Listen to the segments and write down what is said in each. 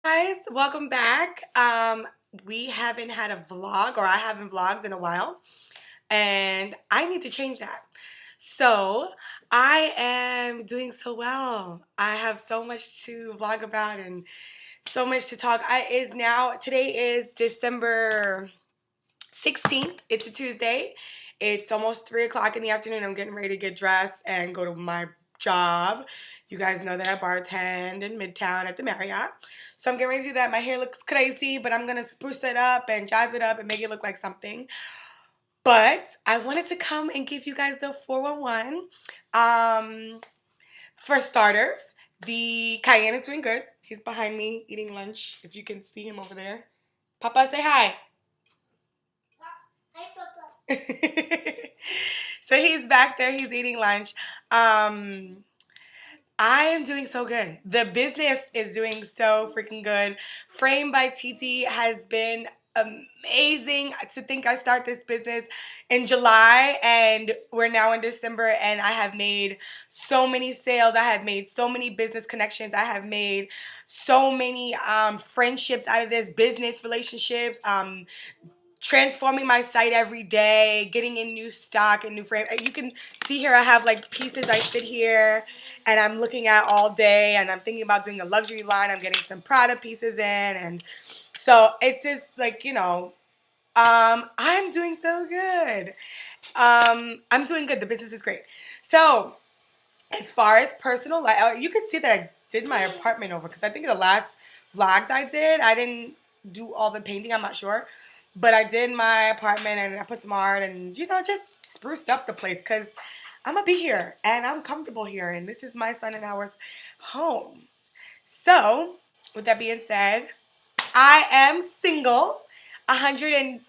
Guys, welcome back. We haven't had a vlog, or I haven't vlogged in a while, and I need to change that. So I am doing so well. I have so much to vlog about and so much to talk. Today is December 16th. It's a Tuesday. It's almost 3 o'clock in the afternoon. I'm getting ready to get dressed and go to my job. You guys know that I bartend in Midtown at the Marriott. So I'm getting ready to do that. My hair looks crazy, but I'm going to spruce it up and jazz it up and make it look like something. But I wanted to come and give you guys the 411. For starters, the Cayenne is doing good. He's behind me eating lunch, if you can see him over there. Papa, say hi. Hi, Papa. So he's back there. He's eating lunch. I am doing so good. The business is doing so freaking good. Frame by TT has been amazing. To think I start this business in July and we're now in December, and I have made so many sales. I have made so many business connections. I have made so many friendships out of this, business relationships. Transforming my site every day, getting in new stock and new frame. You can see here I have like pieces. I sit here and I'm looking at all day, and I'm thinking about doing a luxury line. I'm getting some Prada pieces in, and so it's just like, I'm doing so good. I'm doing good. The business is great. So as far as personal life, you can see that I did my apartment over, because I think the last vlogs I didn't do all the painting. I'm not sure. But I did my apartment and I put some art and, just spruced up the place, because I'm going to be here and I'm comfortable here. And this is my son and ours home. So, with that being said, I am single 120%,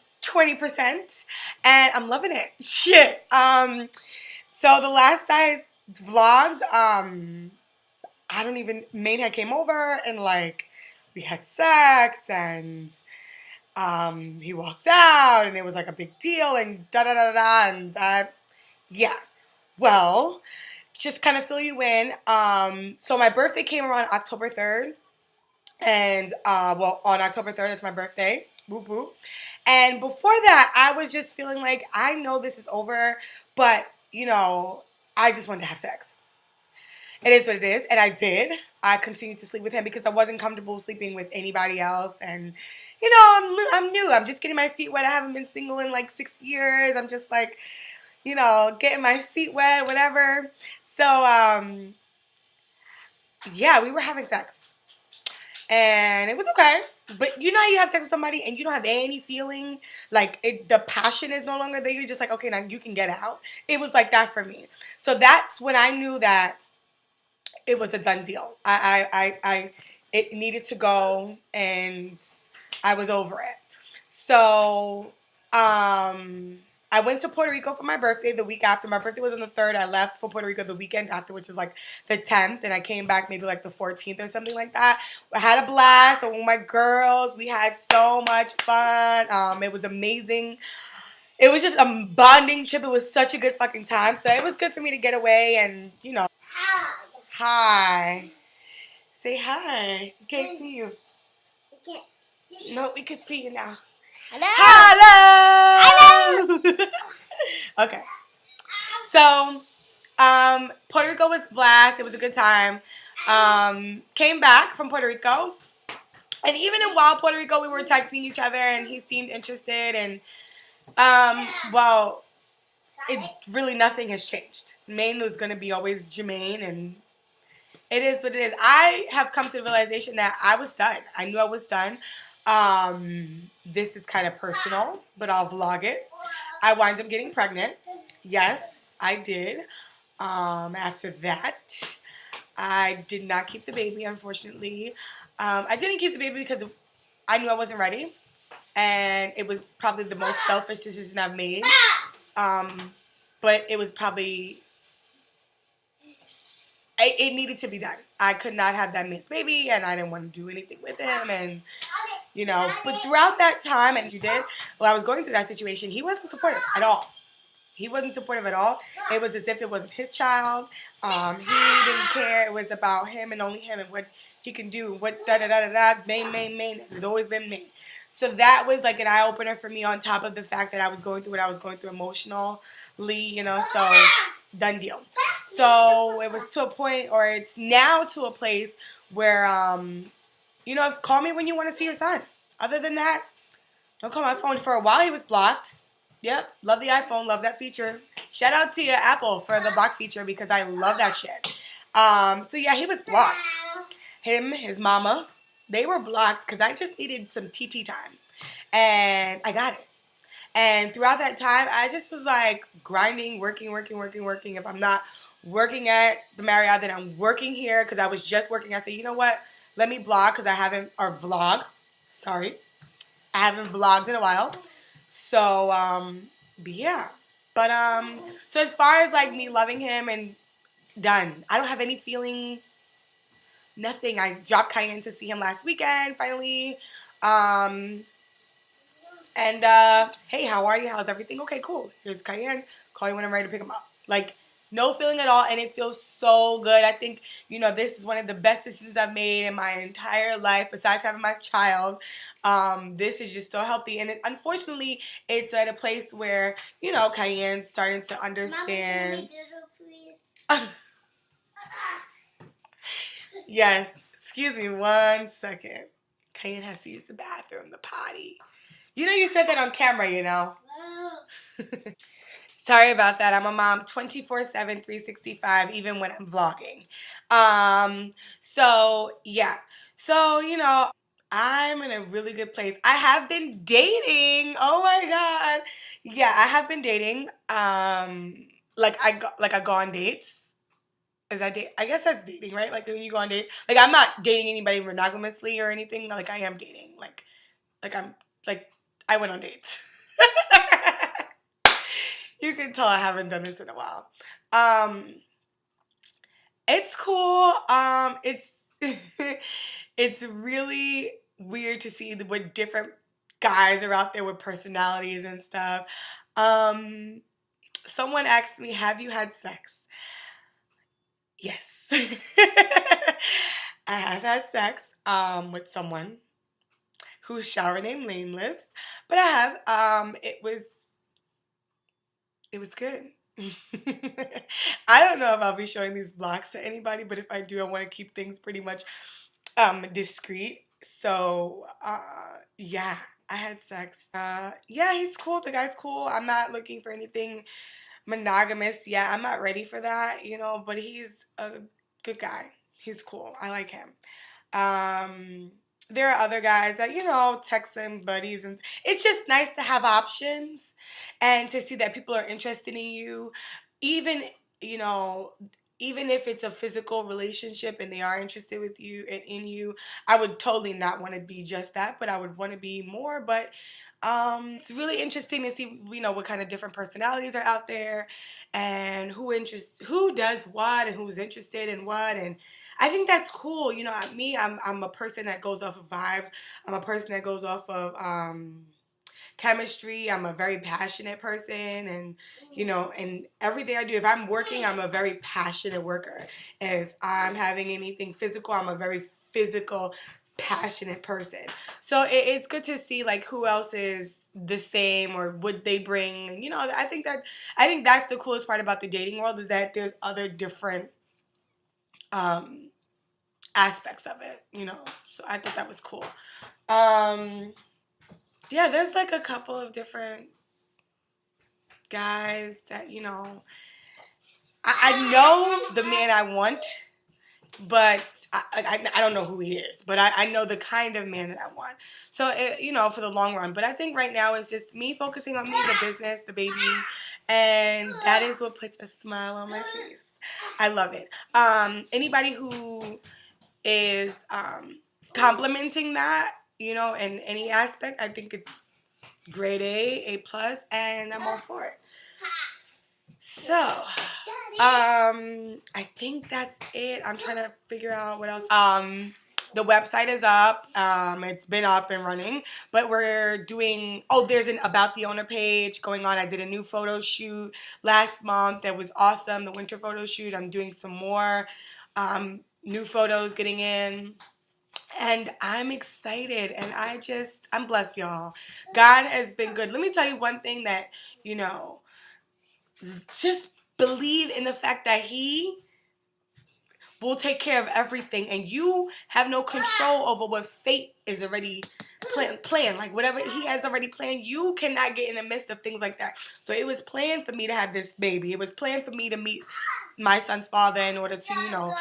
and I'm loving it. Shit. So the last I vlogged, I don't even, Maine had came over and like we had sex, and he walked out and it was like a big deal and da da da da, and yeah. Well, just kind of fill you in. So my birthday came around October 3rd, and on October 3rd, that's my birthday. Whoop whoop. And before that, I was just feeling like I know this is over, but I just wanted to have sex. It is what it is, and I did. I continued to sleep with him because I wasn't comfortable sleeping with anybody else, and I'm new. I'm just getting my feet wet. I haven't been single in like 6 years. I'm just like, getting my feet wet, whatever. So, yeah, we were having sex, and it was okay. But you have sex with somebody and you don't have any feeling, like the passion is no longer there. You're just like, okay, now you can get out. It was like that for me. So that's when I knew that it was a done deal. It needed to go, and I was over it. So, I went to Puerto Rico for my birthday the week after. My birthday was on the 3rd. I left for Puerto Rico the weekend after, which was like the 10th, and I came back maybe like the 14th or something like that. I had a blast with my girls. We had so much fun. It was amazing. It was just a bonding trip. It was such a good fucking time. So it was good for me to get away and, Hi. Say hi. We can't see you. We can't see you. No, we can see you now. Hello. Hello. Okay. So, Puerto Rico was blast. It was a good time. Came back from Puerto Rico. And even while Puerto Rico, we were texting each other, and he seemed interested. And, well, it really, nothing has changed. Maine was going to be always Jermaine, and it is what it is. I have come to the realization that I was done. I knew I was done. This is kind of personal, but I'll vlog it. I wound up getting pregnant. Yes, I did. After that, I did not keep the baby, unfortunately. I didn't keep the baby because I knew I wasn't ready. And it was probably the most selfish decision I've made. But it was probably... It needed to be done. I could not have that man's baby, and I didn't want to do anything with him, and But throughout that time, and you did, while I was going through that situation, he wasn't supportive at all. He wasn't supportive at all. It was as if it wasn't his child. He didn't care. It was about him and only him and what he can do. What da da da da da. Main. It's always been main. So that was like an eye opener for me. On top of the fact that I was going through what I was going through emotionally, So done deal. So it was to a point, or it's now to a place where call me when you want to see your son. Other than that, don't call my phone. For a while, he was blocked. Yep, love the iPhone, love that feature. Shout out to Apple for the block feature because I love that shit. So yeah, he was blocked. Him, his mama, they were blocked because I just needed some TT time, and I got it. And throughout that time, I just was like grinding, working. If I'm not working at the Marriott, then I'm working here because I was just working. I said, you know what? Let me blog because I haven't, or vlog. Sorry. I haven't vlogged in a while. So, but yeah. But, so as far as like me loving him and done, I don't have any feeling, nothing. I dropped Cayenne to see him last weekend, finally. Um, And hey, how are you? How's everything? Okay, cool. Here's Cayenne. Call you when I'm ready to pick him up. Like, no feeling at all, and it feels so good. I think, this is one of the best decisions I've made in my entire life, besides having my child. This is just so healthy. And unfortunately, it's at a place where, Cayenne's starting to understand. Mama, yes. Excuse me one second. Cayenne has to use the bathroom, the potty. You said that on camera. Sorry about that. I'm a mom 24/7, 365, even when I'm vlogging. So yeah. So, I'm in a really good place. I have been dating. Oh my God. Yeah, I have been dating. I go on dates. Is that date? I guess that's dating, right? Like when you go on dates. Like I'm not dating anybody monogamously or anything. Like I am dating. Like I'm like I went on dates. You can tell I haven't done this in a while. Um, it's cool. It's it's really weird to see what different guys are out there with personalities and stuff. Um, Someone asked me, "Have you had sex?" Yes, I have had sex with someone who shall remain nameless, but I have. It was good. I don't know if I'll be showing these blogs to anybody, but if I do, I want to keep things pretty much discreet. So yeah, I had sex. Yeah, he's cool. The guy's cool. I'm not looking for anything monogamous. Yeah, I'm not ready for that, but he's a good guy. He's cool. I like him. Um, there are other guys that, text and buddies, and it's just nice to have options and to see that people are interested in you, even, you know, even if it's a physical relationship and they are interested with you and in you. I would totally not want to be just that, but I would want to be more. But it's really interesting to see, what kind of different personalities are out there and who does what and who's interested in what. And I think that's cool. I'm a person that goes off of vibes. I'm a person that goes off of chemistry. I'm a very passionate person, and and everything I do, if I'm working, I'm a very passionate worker. If I'm having anything physical, I'm a very physical, passionate person. So it's good to see like who else is the same or would they bring. I think that's the coolest part about the dating world is that there's other different um aspects of it. So I thought that was cool. um yeah, there's like a couple of different guys that I know the man I want, but I don't know who he is, but I know the kind of man that I want. So for the long run. But I think right now it's just me focusing on me, the business, the baby, and that is what puts a smile on my face. I love it. Anybody who is complimenting that, in any aspect, I think it's grade A plus, and I'm all for it. So, I think that's it. I'm trying to figure out what else. The website is up. It's been up and running, but we're doing. Oh, there's an about the owner page going on. I did a new photo shoot last month. That was awesome. The winter photo shoot. I'm doing some more. new photos getting in. And I'm excited, and I'm blessed, y'all. God has been good. Let me tell you one thing that, you know, just believe in the fact that He will take care of everything, and you have no control over what fate is already planned. Like, whatever He has already planned, you cannot get in the midst of things like that. So it was planned for me to have this baby. It was planned for me to meet my son's father in order to,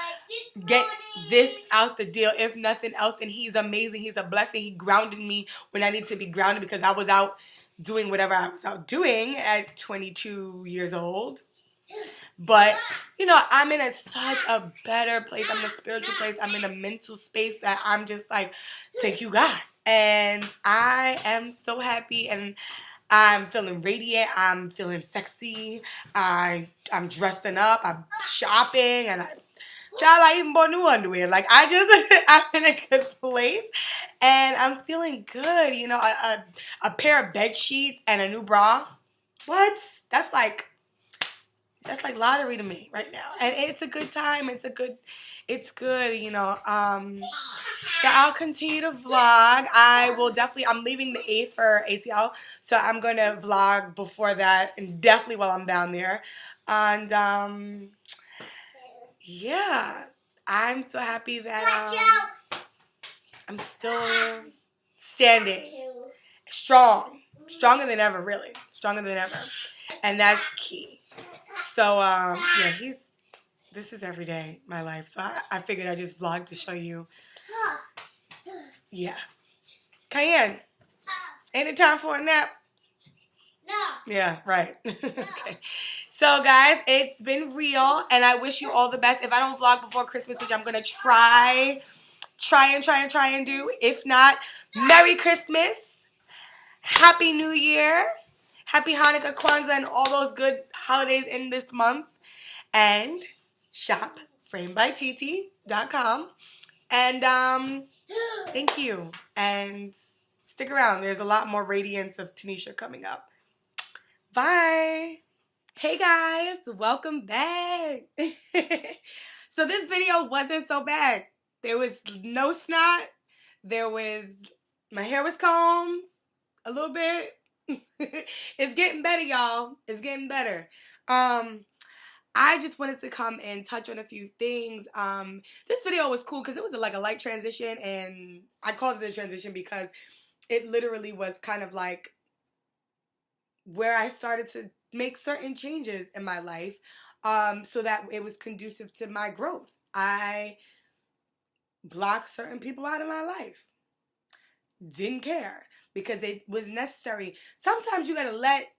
get this out the deal, if nothing else. And He's amazing. He's a blessing. He grounded me when I needed to be grounded, because I was out doing whatever I was out doing at 22 years old. But, I'm in such a better place. I'm in a spiritual place. I'm in a mental space that I'm just like, thank you, God. And I am so happy, and I'm feeling radiant. I'm feeling sexy. I'm dressing up. I'm shopping, and I even bought new underwear. Like, I'm in a good place, and I'm feeling good. A pair of bed sheets and a new bra. What? That's like lottery to me right now. And it's a good time. It's good. So I'll continue to vlog. I'm leaving the 8th for ATL. So I'm going to vlog before that, and definitely while I'm down there. And, yeah, I'm so happy that, I'm still standing. Strong. Stronger than ever, really. Stronger than ever. And that's key. So, yeah, this is every day, my life. So I figured I'd just vlog to show you. Yeah. Cayenne, ain't it time for a nap? No. Yeah, right. Okay. So, guys, it's been real, and I wish you all the best. If I don't vlog before Christmas, which I'm going to try and do. If not, Merry Christmas. Happy New Year. Happy Hanukkah, Kwanzaa, and all those good holidays in this month. And shop framebytt.com. And thank you. And stick around. There's a lot more radiance of Tanisha coming up. Bye. Hey guys, welcome back. So this video wasn't so bad. There was no snot. My hair was combed a little bit. It's getting better, y'all. It's getting better. I just wanted to come and touch on a few things. This video was cool because it was like a light transition, and I called it a transition because it literally was kind of like where I started to make certain changes in my life, so that it was conducive to my growth. I blocked certain people out of my life. Didn't care because it was necessary. Sometimes you gotta let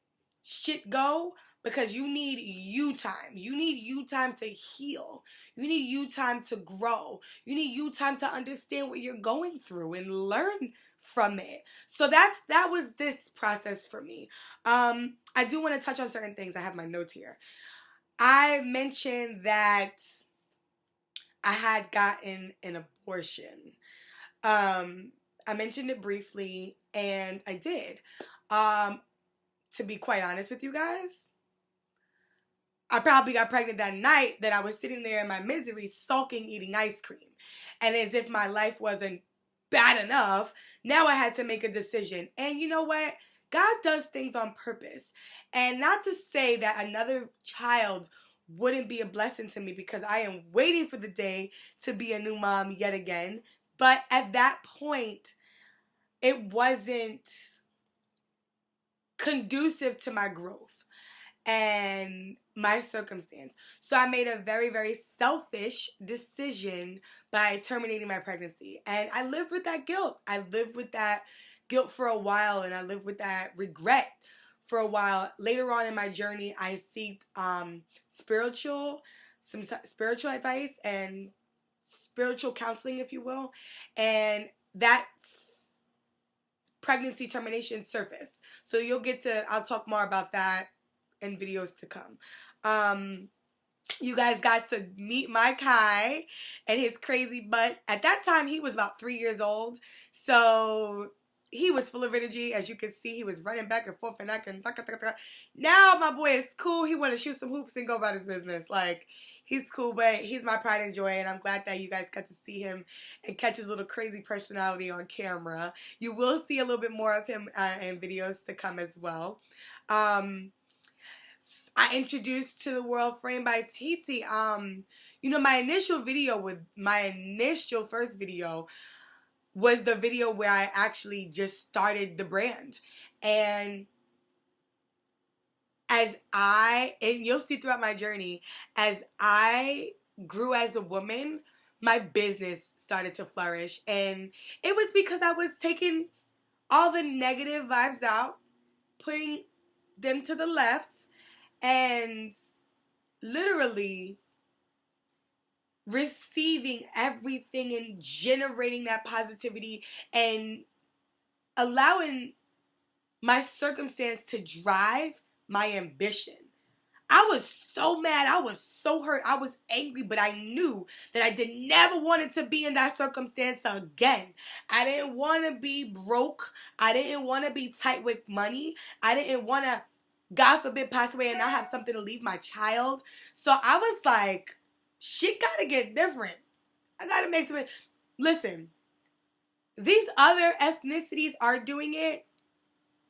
shit go because you need you time. You need you time to heal. You need you time to grow. You need you time to understand what you're going through and learn from it. So that was this process for me. I do want to touch on certain things. I have my notes here. I mentioned that I had gotten an abortion. I mentioned it briefly, and I did. To be quite honest with you guys, I probably got pregnant that night that I was sitting there in my misery, sulking, eating ice cream. And as if my life wasn't bad enough, now I had to make a decision. And you know what? God does things on purpose. And not to say that another child wouldn't be a blessing to me, because I am waiting for the day to be a new mom yet again. But at that point, it wasn't conducive to my growth and my circumstance. So I made a very, very selfish decision by terminating my pregnancy. And I lived with that guilt. I lived with that guilt for a while, and I lived with that regret for a while. Later on in my journey, I seeked some spiritual advice and spiritual counseling, if you will. And that's pregnancy termination surface. So I'll talk more about that in videos to come. You guys got to meet my Kai and his crazy butt. At that time, he was about 3 years old. So he was full of energy. As you can see, he was running back and forth now my boy is cool. He want to shoot some hoops and go about his business. Like, He's cool, but he's my pride and joy, and I'm glad that you guys got to see him and catch his little crazy personality on camera. You will see a little bit more of him in videos to come as well. I introduced to the world Framed by Titi. You know, my initial first video was the video where I actually just started the brand. And and you'll see throughout my journey, as I grew as a woman, my business started to flourish. And it was because I was taking all the negative vibes out, putting them to the left, and literally receiving everything and generating that positivity and allowing my circumstance to drive my ambition. I was so mad. I was so hurt. I was angry, but I knew that I did never wanted to be in that circumstance again. I didn't want to be broke. I didn't want to be tight with money. I didn't want to, God forbid, pass away and not have something to leave my child. So I was like, shit gotta get different. I gotta make some. Listen, these other ethnicities are doing it.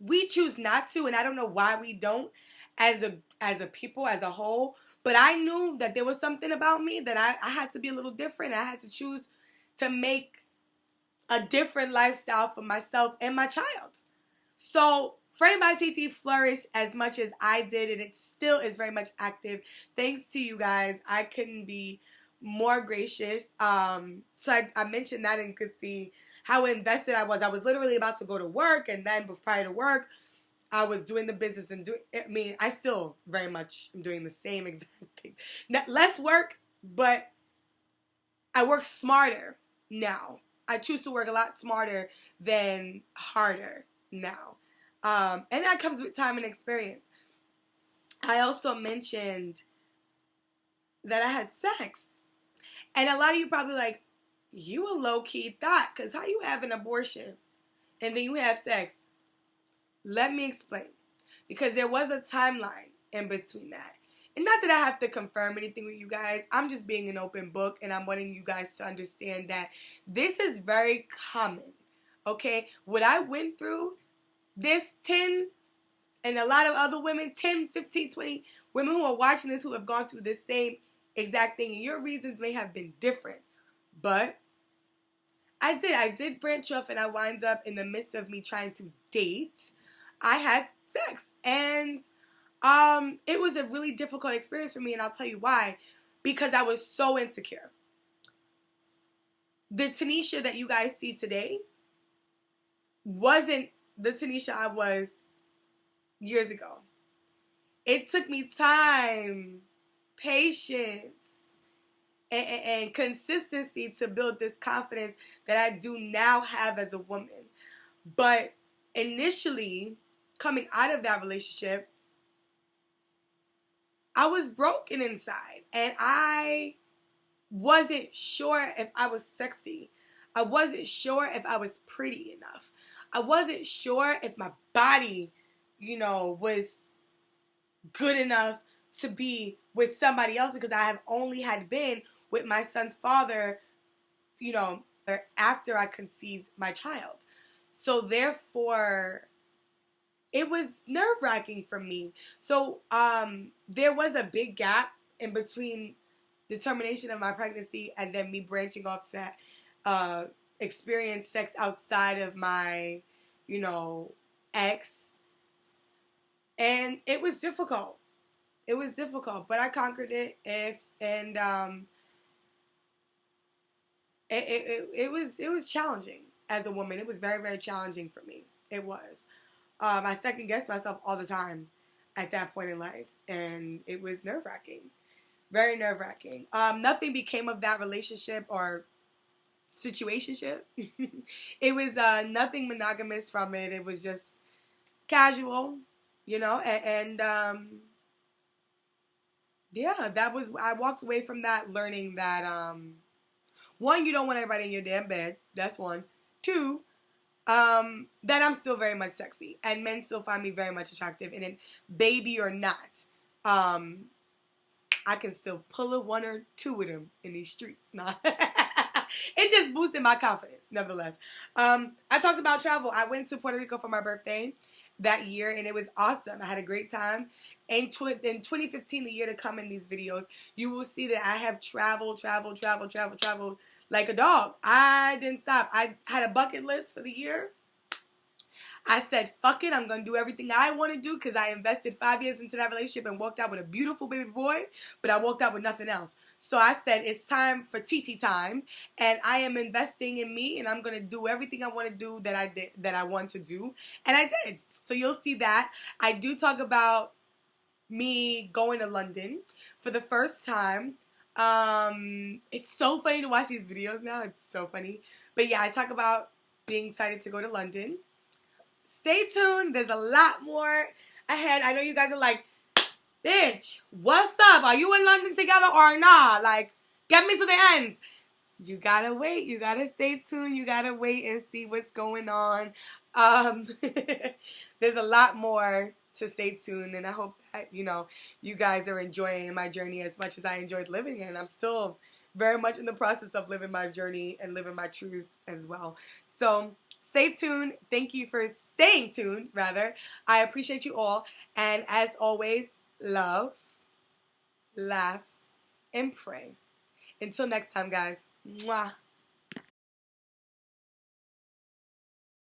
We choose not to, and I don't know why we don't as a people, as a whole. But I knew that there was something about me that I had to be a little different. I had to choose to make a different lifestyle for myself and my child. So Framed by TT flourished as much as I did, and it still is very much active. Thanks to you guys. I couldn't be more gracious. So I mentioned that, and you could see how invested I was. I was literally about to go to work, and then prior to work, I was doing the business and I still very much am doing the same exact thing. Less work, but I work smarter now. I choose to work a lot smarter than harder now. And that comes with time and experience. I also mentioned that I had sex. And a lot of you probably like, you a low-key thought, because how you have an abortion and then you have sex? Let me explain. Because there was a timeline in between that. And not that I have to confirm anything with you guys. I'm just being an open book, and I'm wanting you guys to understand that this is very common. Okay? What I went through, this 10 and a lot of other women, 10, 15, 20 women who are watching this who have gone through this same exact thing. And your reasons may have been different. But I did branch off, and I wind up in the midst of me trying to date. I had sex, and it was a really difficult experience for me, and I'll tell you why. Because I was so insecure. The Tanisha that you guys see today wasn't the Tanisha I was years ago. It took me time, patience, and consistency to build this confidence that I do now have as a woman. But initially, coming out of that relationship, I was broken inside, and I wasn't sure if I was sexy. I wasn't sure if I was pretty enough. I wasn't sure if my body, was good enough to be with somebody else, because I have only had been with my son's father, after I conceived my child. So therefore, it was nerve-wracking for me. So there was a big gap in between the termination of my pregnancy and then me branching off to experience sex outside of my, ex. And it was difficult. It was difficult, but I conquered it. It was challenging as a woman. It was very, very challenging for me. It was. I second guessed myself all the time at that point in life, and it was nerve-wracking. Very nerve-wracking. Nothing became of that relationship or situationship. It was nothing monogamous from it. It was just casual, and yeah, I walked away from that learning that, one, you don't want everybody in your damn bed. That's one. Two, that I'm still very much sexy, and men still find me very much attractive, and then baby or not, I can still pull a one or two with him in these streets. Nah. It just boosted my confidence, nevertheless. I talked about travel. I went to Puerto Rico for my birthday that year, and it was awesome. I had a great time. In 2015, the year to come in these videos, you will see that I have traveled like a dog. I didn't stop. I had a bucket list for the year. I said, fuck it, I'm going to do everything I want to do because I invested 5 years into that relationship and walked out with a beautiful baby boy, but I walked out with nothing else. So I said, it's time for TT time, and I am investing in me, and I'm going to do everything I want to do that I want to do, and I did. So you'll see that. I do talk about me going to London for the first time. It's so funny to watch these videos now. It's so funny. But yeah, I talk about being excited to go to London. Stay tuned. There's a lot more ahead. I know you guys are like, bitch, what's up? Are you in London together or not? Like, get me to the end. You gotta wait. You gotta stay tuned. You gotta wait and see what's going on. There's a lot more to stay tuned, and I hope that, you guys are enjoying my journey as much as I enjoyed living it. And I'm still very much in the process of living my journey and living my truth as well. So stay tuned. Thank you for staying tuned, rather. I appreciate you all. And as always, love, laugh, and pray. Until next time, guys. Mwah.